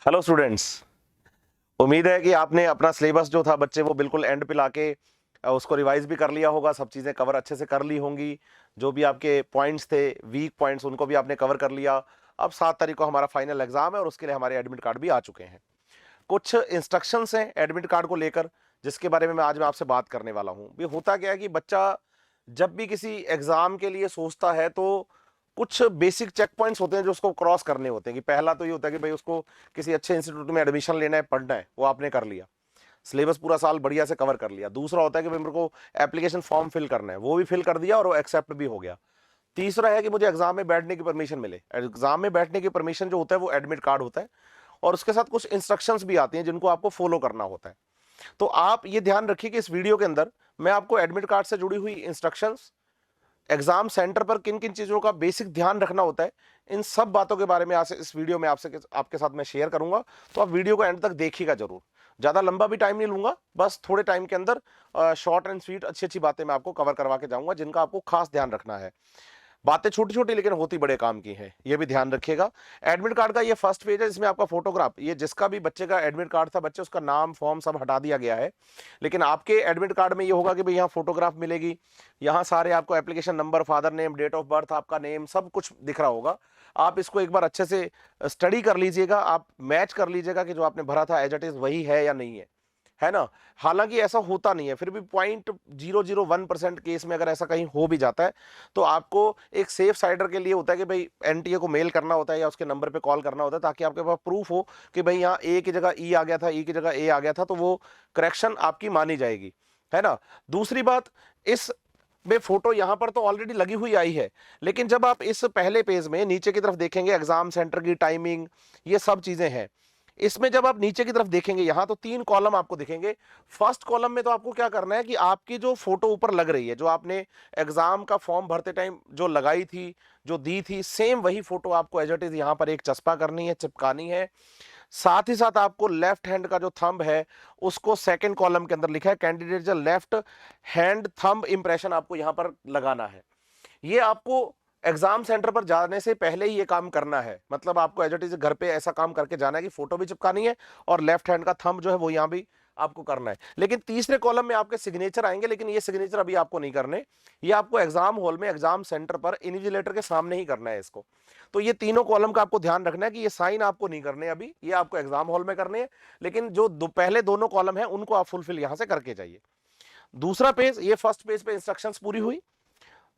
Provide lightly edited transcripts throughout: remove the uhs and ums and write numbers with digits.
Hello students. उम्मीद है कि आपने अपना सिलेबस जो था बच्चे वो बिल्कुल एंड पे लाके उसको रिवाइज भी कर लिया होगा, सब चीज़ें कवर अच्छे से कर ली होंगी। जो भी आपके पॉइंट्स थे, वीक पॉइंट्स, उनको भी आपने कवर कर लिया। अब 7 तारीख को हमारा फाइनल एग्जाम है और उसके लिए हमारे एडमिट कार्ड भी आ चुके हैं। कुछ इंस्ट्रक्शंस हैं एडमिट कार्ड को लेकर, जिसके बारे में आज मैं आपसे बात करने वाला हूँ। भी होता क्या है कि बच्चा जब भी किसी एग्जाम के लिए सोचता है तो कुछ बेसिक चेक पॉइंट्स होते हैं जो उसको क्रॉस करने होते हैं। कि पहला तो ये होता है कि भाई उसको किसी अच्छे इंस्टीट्यूट में एडमिशन लेना है, पढ़ना है, वो आपने कर लिया, सिलेबस पूरा साल बढ़िया से कवर कर लिया। दूसरा होता है कि भाई मेरे को एप्लीकेशन फॉर्म फिल करना है, वो भी फिल कर दिया और वो एक्सेप्ट भी हो गया। तीसरा है कि मुझे एग्जाम में बैठने की परमिशन मिले। एग्जाम में बैठने की परमिशन जो होता है वो एडमिट कार्ड होता है और उसके साथ कुछ इंस्ट्रक्शंस भी आती हैं जिनको आपको फॉलो करना होता है। तो आप ये ध्यान रखिए कि इस वीडियो के अंदर मैं आपको एडमिट कार्ड से जुड़ी हुई इंस्ट्रक्शंस, एग्जाम सेंटर पर किन किन चीजों का बेसिक ध्यान रखना होता है, इन सब बातों के बारे में आज इस वीडियो में आपसे आपके साथ मैं शेयर करूंगा। तो आप वीडियो को एंड तक देखिएगा जरूर। ज्यादा लंबा भी टाइम नहीं लूंगा, बस थोड़े टाइम के अंदर शॉर्ट एंड स्वीट अच्छी अच्छी बातें मैं आपको कवर करवा के जाऊंगा जिनका आपको खास ध्यान रखना है। बातें छोटी छोटी लेकिन होती बड़े काम की हैं, ये भी ध्यान रखिएगा। एडमिट कार्ड का ये फर्स्ट पेज है, इसमें आपका फोटोग्राफ, ये जिसका भी बच्चे का एडमिट कार्ड था, बच्चे उसका नाम फॉर्म सब हटा दिया गया है। लेकिन आपके एडमिट कार्ड में ये होगा कि भाई यहाँ फोटोग्राफ मिलेगी, यहाँ सारे आपको application number, father name, date of birth, आपका नेम, सब कुछ दिख रहा होगा। आप इसको एक बार अच्छे से स्टडी कर लीजिएगा, आप मैच कर लीजिएगा कि जो आपने भरा था एज इट इज वही है या नहीं है ना। हालांकि ऐसा होता नहीं है, फिर भी 0.001% केस में अगर ऐसा कहीं हो भी जाता है तो आपको एक सेफ साइडर के लिए होता है कि भाई एनटीए को मेल करना होता है या उसके नंबर पे कॉल करना होता है, ताकि आपके पास प्रूफ हो कि भाई यहाँ ए की जगह ई आ गया था, ई की जगह ए आ गया था, तो वो करेक्शन आपकी मानी जाएगी, है ना। दूसरी बात, इस में फोटो यहां पर तो ऑलरेडी लगी हुई आई है, लेकिन जब आप इस पहले पेज में नीचे की तरफ देखेंगे, एग्जाम सेंटर की टाइमिंग, ये सब चीजें हैं। इसमें जब आप नीचे की तरफ देखेंगे, यहां तो 3 कॉलम आपको दिखेंगे। फर्स्ट कॉलम में तो आपको क्या करना है कि आपकी जो फोटो ऊपर लग रही है, जो आपने एग्जाम का फॉर्म भरते टाइम जो लगाई थी, जो दी थी, सेम वही फोटो आपको एज इट इज यहां पर एक चस्पा करनी है, चिपकानी है। साथ ही साथ आपको लेफ्ट हैंड का जो थंब है उसको सेकंड कॉलम के अंदर लिखा है कैंडिडेट जो लेफ्ट हैंड थंब इंप्रेशन आपको यहां पर लगाना है। ये आपको एग्जाम सेंटर पर जाने से पहले ही ये काम करना है। मतलब आपको एज इट इज घर पे ऐसा काम करके जाना है कि फोटो भी चिपकानी है और लेफ्ट हैंड का थंब जो है वो यहां भी आपको करना है। लेकिन तीसरे कॉलम में आपके सिग्नेचर आएंगे, लेकिन ये सिग्नेचर अभी आपको नहीं करने, ये आपको एग्जाम हॉल में, एग्जाम सेंटर पर इन्विजिलेटर के सामने ही करना है इसको। तो ये तीनों कॉलम का आपको ध्यान रखना है कि ये साइन आपको नहीं करने अभी, ये आपको एग्जाम हॉल में करने हैं। लेकिन जो पहले दोनों कॉलम है उनको आप फुलफिल यहां से करके जाइए। दूसरा पेज, ये फर्स्ट पेज पे इंस्ट्रक्शंस पूरी हुई।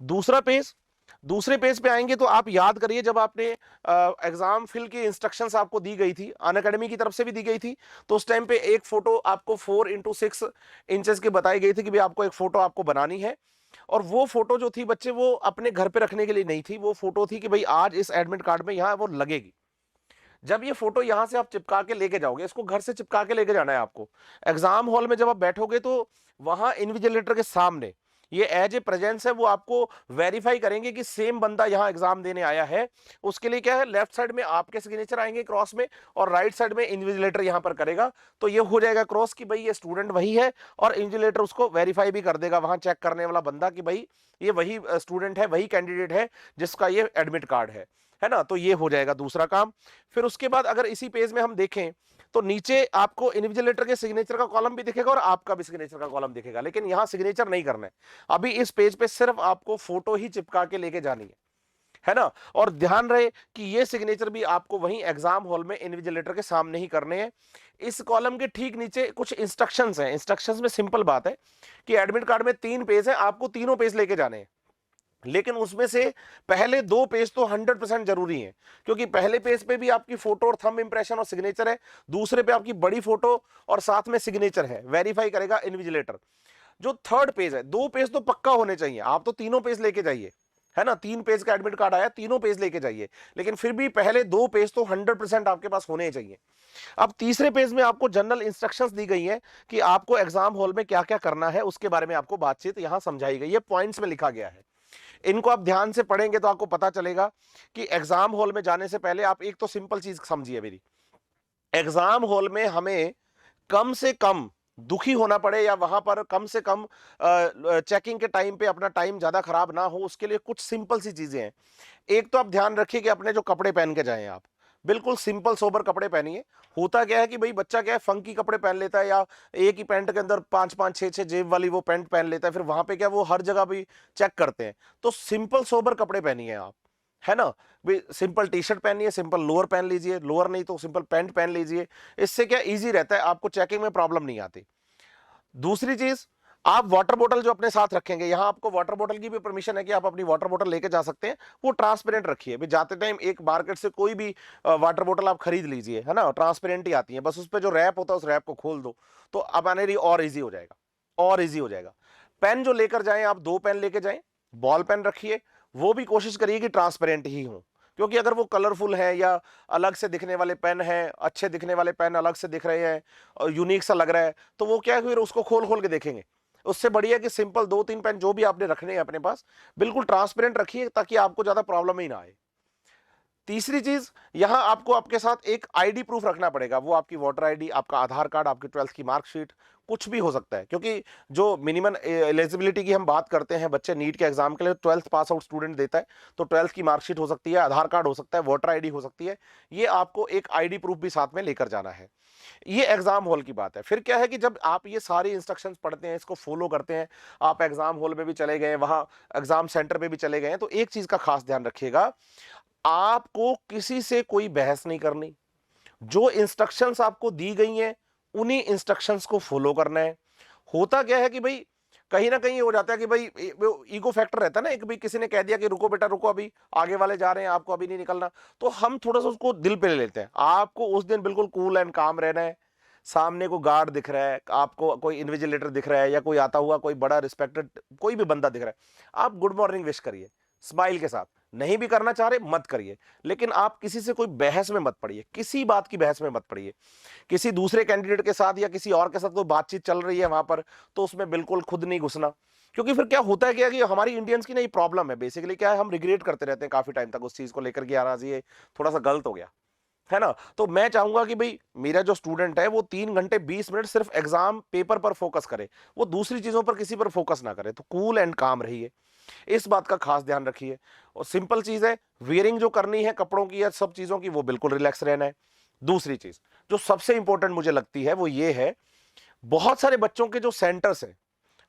दूसरा पेज, दूसरे पेज पे आएंगे तो आप याद करिए, जब आपने एग्जाम फिल की इंस्ट्रक्शंस आपको दी गई थी, अनअकैडमी की तरफ से भी दी गई थी, तो उस टाइम पे एक फोटो आपको 4x6 की बताई गई थी कि भाई आपको एक फोटो आपको बनानी है। और वो फोटो जो थी बच्चे, वो अपने घर पे रखने के लिए नहीं थी, वो फोटो थी कि भाई आज इस एडमिट कार्ड में यहां वो लगेगी। जब ये फोटो यहां से आप चिपका के लेके जाओगे, इसको घर से चिपका के लेके जाना है आपको एग्जाम हॉल में। जब आप बैठोगे तो वहां इन्विजिलेटर के सामने ये एज ए प्रेजेंस है, वो आपको वेरीफाई करेंगे कि सेम बंदा यहां एग्जाम देने आया है। उसके लिए क्या है, लेफ्ट साइड में आपके सिग्नेचर आएंगे क्रॉस में और राइट साइड में इन्विजिलेटर यहां पर करेगा। तो ये हो जाएगा क्रॉस कि भाई ये स्टूडेंट वही है, और इन्विजिलेटर उसको वेरीफाई भी कर देगा वहां चेक करने वाला बंदा कि भाई ये वही स्टूडेंट है, वही कैंडिडेट है जिसका ये एडमिट कार्ड है ना। तो ये हो जाएगा दूसरा काम। फिर उसके बाद अगर इसी पेज में हम देखें तो नीचे आपको इन्विजिलेटर के सिग्नेचर का कॉलम भी दिखेगा और आपका भी सिग्नेचर का कॉलम दिखेगा, लेकिन यहां सिग्नेचर नहीं करना है अभी। इस पेज पे सिर्फ आपको फोटो ही चिपका के लेके जानी है ना। और ध्यान रहे कि ये सिग्नेचर भी आपको वहीं एग्जाम हॉल में इन्विजिलेटर के सामने ही करने हैं। इस कॉलम के ठीक नीचे कुछ इंस्ट्रक्शंस हैं। इंस्ट्रक्शंस में सिंपल बात है कि एडमिट कार्ड में 3 पेज है, आपको तीनों पेज लेके जाने हैं। लेकिन उसमें से पहले 2 पेज तो 100% जरूरी है, क्योंकि पहले पेज पे भी आपकी फोटो और थंब इंप्रेशन और सिग्नेचर है, दूसरे पे आपकी बड़ी फोटो और साथ में सिग्नेचर है, वेरीफाई करेगा इन्विजिलेटर। जो थर्ड पेज है, 2 पेज तो पक्का होने चाहिए, आप तो तीनों पेज लेके जाइए, है ना। 3 पेज का एडमिट कार्ड आया, तीनों पेज लेके जाइए, लेकिन फिर भी पहले 2 पेज तो 100% आपके पास होने चाहिए। अब तीसरे पेज में आपको जनरल इंस्ट्रक्शंस दी गई है कि आपको एग्जाम हॉल में क्या क्या करना है, उसके बारे में आपको बातचीत यहां समझाई गई है, पॉइंट्स में लिखा गया है। इनको आप ध्यान से पढ़ेंगे तो आपको पता चलेगा कि एग्जाम हॉल में जाने से पहले आप एक तो सिंपल चीज समझिए मेरी, एग्जाम हॉल में हमें कम से कम दुखी होना पड़े या वहां पर कम से कम चेकिंग के टाइम पे अपना टाइम ज्यादा खराब ना हो, उसके लिए कुछ सिंपल सी चीजें हैं। एक तो आप ध्यान रखिए कि अपने जो कपड़े पहन के जाएं आप, बिल्कुल सिंपल सोबर कपड़े पहनिए। होता क्या है कि भाई बच्चा क्या है, फंकी कपड़े पहन लेता है, या एक ही पैंट के अंदर 5-5 6-6 जेब वाली वो पैंट पहन लेता है, फिर वहां पे क्या वो हर जगह भी चेक करते हैं। तो सिंपल सोबर कपड़े पहनिए आप, है ना। भाई सिंपल टी शर्ट पहनिए, सिंपल लोअर पहन लीजिए, लोअर नहीं तो सिंपल पैंट पहन लीजिए। इससे क्या इजी रहता है, आपको चेकिंग में प्रॉब्लम नहीं आती। दूसरी चीज, आप वाटर बोतल जो अपने साथ रखेंगे, यहां आपको वाटर बोतल की भी परमिशन है कि आप अपनी वाटर बोतल लेके जा सकते हैं। वो ट्रांसपेरेंट रखिए। भी जाते टाइम एक मार्केट से कोई भी वाटर बोतल आप खरीद लीजिए, है ना, ट्रांसपेरेंट ही आती है, बस उस पर जो रैप होता है उस रैप को खोल दो, तो अब आने रही और इजी हो जाएगा, और इजी हो जाएगा। पेन जो लेकर जाएं आप, 2 पेन लेके जाएं, बॉल पेन रखिए, वो भी कोशिश करिए कि ट्रांसपेरेंट ही हो, क्योंकि अगर वो कलरफुल है या अलग से दिखने वाले पेन हैं, अच्छे दिखने वाले पेन अलग से दिख रहे हैं और यूनिक सा लग रहा है, तो वो क्या है, फिर उसको खोल खोल के देखेंगे। उससे बढ़िया कि सिंपल 2-3 पेन जो भी आपने रखने हैं अपने पास, बिल्कुल ट्रांसपेरेंट रखिए ताकि आपको ज्यादा प्रॉब्लम ही ना आए। तीसरी चीज, यहां आपको आपके साथ एक आईडी प्रूफ रखना पड़ेगा। वो आपकी वोटर आईडी, आपका आधार कार्ड, आपकी 12th की मार्कशीट, कुछ भी हो सकता है, क्योंकि जो मिनिमम एलिजिबिलिटी की हम बात करते हैं, बच्चे नीट के एग्जाम के लिए 12th पास आउट स्टूडेंट देता है, तो 12th की मार्कशीट हो सकती है, आधार कार्ड हो सकता है, वोटर आईडी हो सकती है। ये आपको एक आईडी प्रूफ भी साथ में लेकर जाना है। ये एग्जाम हॉल की बात है। फिर क्या है कि जब आप ये सारी इंस्ट्रक्शंस पढ़ते हैं, इसको फॉलो करते हैं, आप एग्जाम हॉल में भी चले गए, वहां एग्जाम सेंटर पे भी चले गए, तो एक चीज का खास ध्यान रखिएगा, आपको किसी से कोई बहस नहीं करनी। जो इंस्ट्रक्शंस आपको दी गई हैं, उन्हीं इंस्ट्रक्शंस को फॉलो करना है। होता क्या है कि भाई कहीं ना कहीं हो जाता है कि भाई ईगो फैक्टर रहता है ना, एक भी किसी ने कह दिया कि रुको बेटा रुको, अभी आगे वाले जा रहे हैं, आपको अभी नहीं निकलना, तो हम थोड़ा सा उसको दिल पे ले लेते हैं। आपको उस दिन बिल्कुल कूल एंड काम रहना है। सामने को गार्ड दिख रहा है, आपको कोई इन्विजिलेटर दिख रहा है, या कोई आता हुआ कोई बड़ा रिस्पेक्टेड कोई भी बंदा दिख रहा है, आप गुड मॉर्निंग विश करिए स्माइल के साथ। नहीं भी करना चाह रहे मत करिए, लेकिन आप किसी से कोई बहस में मत पड़िए, किसी बात की बहस में मत पड़िए। किसी दूसरे कैंडिडेट के साथ या किसी और के साथ कोई बातचीत चल रही है वहां पर, तो उसमें बिल्कुल खुद नहीं घुसना, क्योंकि फिर क्या होता है क्या कि हमारी इंडियंस की नई प्रॉब्लम है बेसिकली, क्या है, हम रिग्रेट करते रहते हैं काफी टाइम तक उस चीज को लेकर के, यार ये थोड़ा सा गलत हो गया, है ना। तो मैं चाहूंगा कि भाई मेरा जो स्टूडेंट है वो 3 घंटे 20 मिनट सिर्फ एग्जाम पेपर पर फोकस करे, वो दूसरी चीजों पर किसी पर फोकस ना करे। तो कूल एंड काम रहिए, इस बात का खास ध्यान रखिए। और सिंपल चीज है, वेयरिंग जो करनी है कपड़ों की या सब चीजों की, वो बिल्कुल रिलैक्स रहना है। दूसरी चीज जो सबसे इंपॉर्टेंट मुझे लगती है वो ये है, बहुत सारे बच्चों के जो सेंटर्स हैं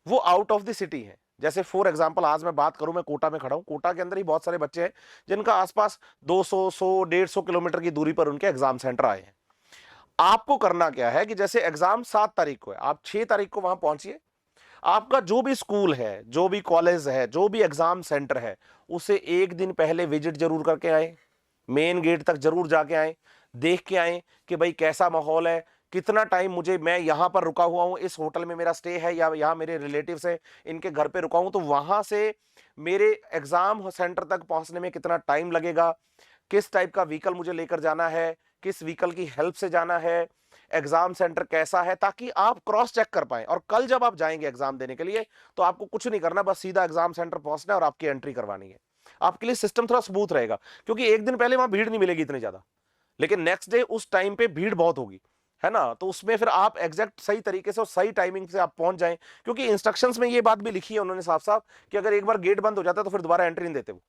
वो आउट ऑफ द सिटी हैं। जैसे फॉर एग्जांपल आज मैं बात करूं, मैं कोटा में खड़ा हूं, कोटा के अंदर ही बहुत सारे बच्चे हैं जिनका आसपास 200 100 150 किलोमीटर की दूरी पर उनके एग्जाम सेंटर आए हैं। आपको करना क्या है कि जैसे एग्जाम 7 तारीख को है, आप 6 तारीख को वहां पहुंचिए। आपका जो भी स्कूल है, जो भी कॉलेज है, जो भी एग्जाम सेंटर है, उसे एक दिन पहले विजिट जरूर करके आए, मेन गेट तक जरूर जाके आए, देख के आए कि भाई कैसा माहौल है, कितना टाइम मुझे, मैं यहां पर रुका हुआ हूं, इस होटल में मेरा स्टे है या यहां मेरे रिलेटिव्स हैं इनके घर पे रुका हूं, तो वहां से मेरे एग्जाम सेंटर तक पहुंचने में कितना टाइम लगेगा, किस टाइप का व्हीकल मुझे लेकर जाना है, किस व्हीकल की हेल्प से जाना है, एग्जाम सेंटर कैसा है, ताकि आप क्रॉस चेक कर पाए। और कल जब आप जाएंगे एग्जाम देने के लिए, तो आपको कुछ नहीं करना, बस सीधा एग्जाम सेंटर पहुंचना है और आपकी एंट्री करवानी है। आपके लिए सिस्टम थोड़ा स्मूथ रहेगा, क्योंकि एक दिन पहले वहां भीड़ नहीं मिलेगी इतनी ज्यादा, लेकिन नेक्स्ट डे उस टाइम पे भीड़ बहुत होगी, है ना। तो उसमें फिर आप एग्जैक्ट सही तरीके से और सही टाइमिंग से आप पहुंच जाएं, क्योंकि इंस्ट्रक्शंस में ये बात भी लिखी है उन्होंने साफ साफ कि अगर एक बार गेट बंद हो जाता है तो फिर दोबारा एंट्री नहीं देते वो।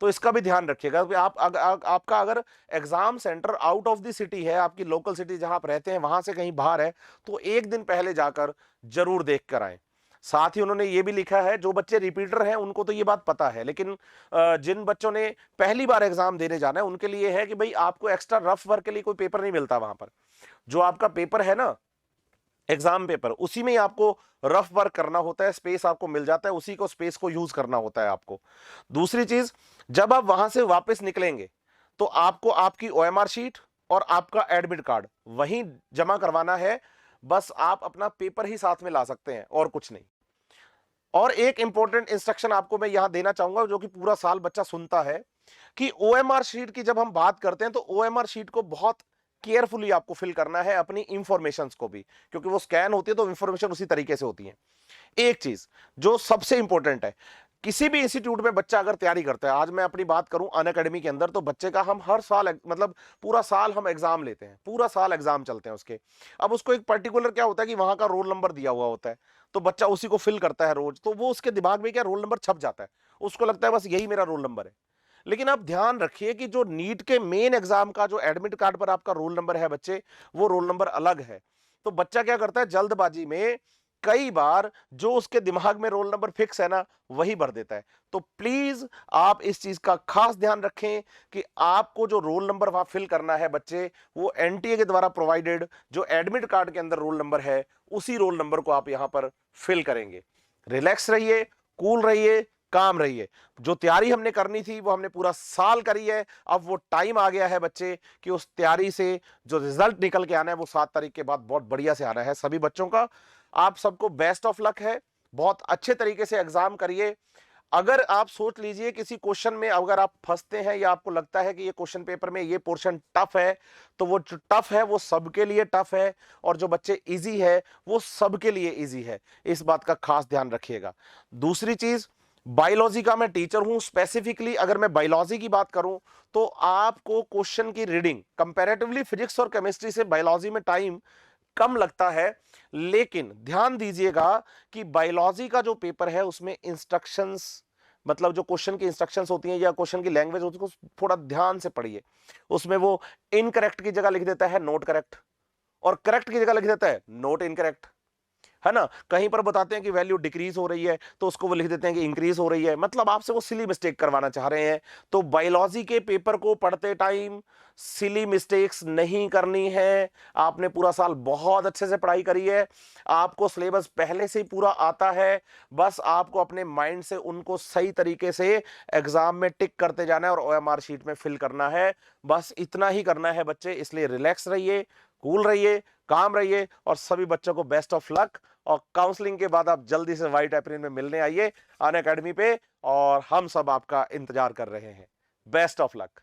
तो इसका भी ध्यान रखिएगा कि आपका अगर exam centre out of the city है, आपकी लोकल सिटी जहां आप रहते हैं वहां से कहीं बाहर है, तो एक दिन पहले जाकर जरूर देख कर आए। साथ ही उन्होंने ये भी लिखा है, जो बच्चे रिपीटर हैं उनको तो ये बात पता है, लेकिन जिन बच्चों ने पहली बार एग्जाम देने जाना है उनके लिए है कि भाई आपको एक्स्ट्रा रफ वर्क के लिए कोई पेपर नहीं मिलता वहां पर। जो आपका पेपर है ना, एग्जाम पेपर, उसी में ही आपको रफ वर्क करना होता है, स्पेस आपको मिल जाता है, उसी को स्पेस को यूज करना होता है आपको। दूसरी चीज, जब आप वहां से वापस निकलेंगे तो आपको आपकी ओएमआर शीट और आपका एडमिट कार्ड वहीं जमा करवाना है। बस आप अपना पेपर ही साथ में ला सकते हैं और कुछ नहीं। और एक इंपॉर्टेंट इंस्ट्रक्शन आपको मैं यहां देना चाहूंगा, जो कि पूरा साल बच्चा सुनता है, कि ओएमआर शीट की जब हम बात करते हैं तो ओएमआर शीट को बहुत केयरफुली आपको फिल करना है, अपनी इंफॉर्मेशंस को भी, क्योंकि वो स्कैन होती है तो इंफॉर्मेशन उसी तरीके से होती है। एक चीज जो सबसे इंपॉर्टेंट है, किसी भी इंस्टीट्यूट में बच्चा अगर तैयारी करता है, आज मैं अपनी बात करूं अनअकैडमी के अंदर, तो बच्चे का हम हर साल मतलब पूरा साल हम एग्जाम लेते हैं, पूरा साल एग्जाम चलते हैं उसके। अब उसको एक पर्टिकुलर क्या होता है कि वहां का रोल नंबर दिया हुआ होता है, तो बच्चा उसी को फिल करता है रोज, तो वो उसके दिमाग में क्या रोल नंबर छप जाता है, उसको लगता है बस यही मेरा रोल नंबर है। लेकिन आप ध्यान रखिए कि जो नीट के मेन एग्जाम का जो एडमिट कार्ड पर आपका रोल नंबर है बच्चे, वो रोल नंबर अलग है। तो बच्चा क्या करता है, जल्दबाजी में कई बार जो उसके दिमाग में रोल नंबर फिक्स है ना, वही भर देता है। तो प्लीज आप इस चीज का खास ध्यान रखें कि आपको जो रोल नंबर वहां फिल करना है बच्चे, वो एनटीए के द्वारा प्रोवाइडेड जो एडमिट कार्ड के अंदर रोल नंबर है, उसी रोल नंबर को आप यहां पर फिल करेंगे। रिलैक्स रहिए, कूल रहिए, काम रहिए। जो तैयारी हमने करनी थी वो हमने पूरा साल करी है। अब वो टाइम आ गया है बच्चे कि उस तैयारी से जो रिजल्ट निकल के आना है वो 7 तारीख के बाद बहुत बढ़िया से आना है सभी बच्चों का। आप सबको बेस्ट ऑफ लक है। बहुत अच्छे तरीके से एग्जाम करिए। अगर आप सोच लीजिए किसी क्वेश्चन में अगर आप फंसते हैं या आपको लगता है कि ये क्वेश्चन पेपर में ये पोर्शन टफ है, तो वो जो टफ है वो सबके लिए टफ है, और जो बच्चे इजी है वो सबके लिए इजी है। इस बात का खास ध्यान रखिएगा। दूसरी चीज, बायोलॉजी का मैं टीचर हूं। स्पेसिफिकली अगर मैं बायोलॉजी की बात करूं तो आपको क्वेश्चन की रीडिंग कंपैरेटिवली फिजिक्स और केमिस्ट्री से बायोलॉजी में टाइम कम लगता है, लेकिन ध्यान दीजिएगा कि बायोलॉजी का जो पेपर है उसमें इंस्ट्रक्शंस, मतलब जो क्वेश्चन की इंस्ट्रक्शंस होती हैं या क्वेश्चन की लैंग्वेज होती है, उसको थोड़ा ध्यान से पढ़िए। उसमें वो इनकरेक्ट की जगह लिख देता है नोट करेक्ट, और करेक्ट की जगह लिख देता है नोट इनकरेक्ट, है ना। कहीं पर बताते हैं कि वैल्यू डिक्रीज हो रही है तो उसको वो लिख देते हैं कि इंक्रीज हो रही है, मतलब आपसे वो सिली मिस्टेक करवाना चाह रहे हैं। तो बायोलॉजी के पेपर को पढ़ते टाइम सिली मिस्टेक्स नहीं करनी है। आपने पूरा साल बहुत अच्छे से पढ़ाई करी है, आपको सिलेबस पहले से ही पूरा आता है। बस आपको अपने माइंड से उनको सही तरीके से एग्जाम में टिक करते जाना है और ओएमआर शीट में फिल करना है। बस इतना ही करना है बच्चे। इसलिए रिलैक्स रहिए, कूल रहिए, काम रहिए, और सभी बच्चों को बेस्ट ऑफ लक। और काउंसलिंग के बाद आप जल्दी से व्हाइट एप्रिन में मिलने आइए अन अकेडमी पे, और हम सब आपका इंतजार कर रहे हैं। Best of luck.